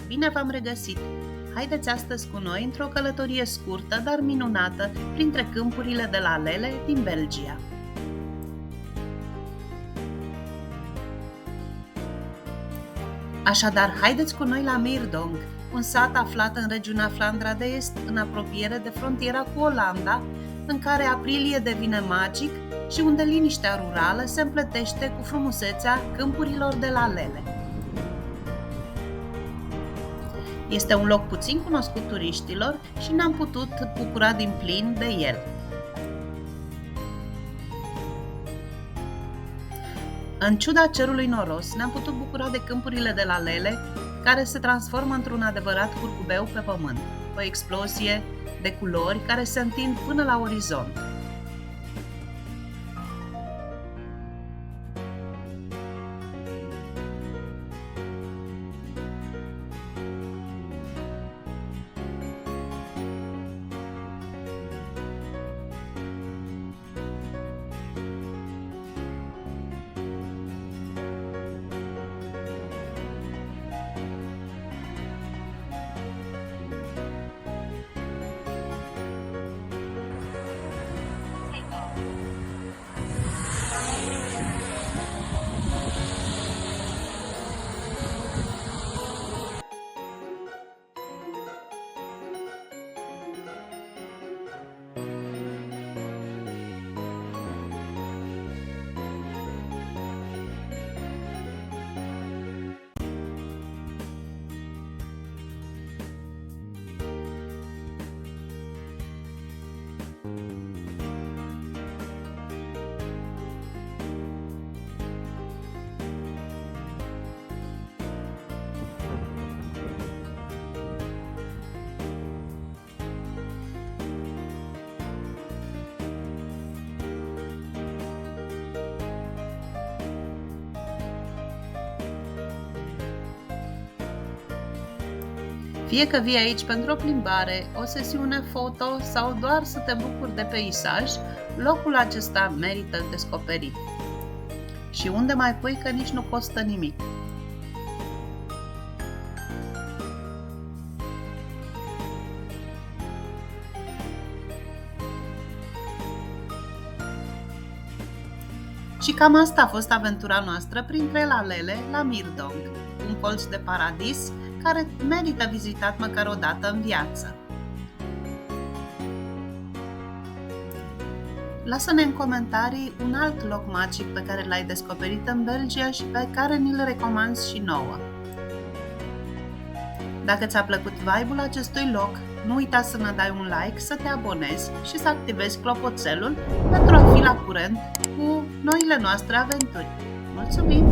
Bine v-am regăsit! Haideți astăzi cu noi într-o călătorie scurtă, dar minunată, printre câmpurile de la Lele din Belgia. Așadar, haideți cu noi la Meerdonk, un sat aflat în regiunea Flandra de Est, în apropiere de frontiera cu Olanda, în care aprilie devine magic și unde liniștea rurală se împletește cu frumusețea câmpurilor de la Lele. Este un loc puțin cunoscut turiștilor și ne-am putut bucura din plin de el. În ciuda cerului noros, ne-am putut bucura de câmpurile de la Lele, care se transformă într-un adevărat curcubeu pe pământ, o explozie de culori care se întind până la orizont. Fie că vii aici pentru o plimbare, o sesiune foto sau doar să te bucuri de peisaj, locul acesta merită descoperit. Și unde mai pui că nici nu costă nimic. Și cam asta a fost aventura noastră printre lalele la Meerdonk, un colț de paradis care merită vizitat măcar o dată în viață. Lasă-ne în comentarii un alt loc magic pe care l-ai descoperit în Belgia și pe care ni-l recomanzi și nouă. Dacă ți-a plăcut vibe-ul acestui loc, nu uita să ne dai un like, să te abonezi și să activezi clopoțelul pentru a fi la curent cu noile noastre aventuri. Mulțumim!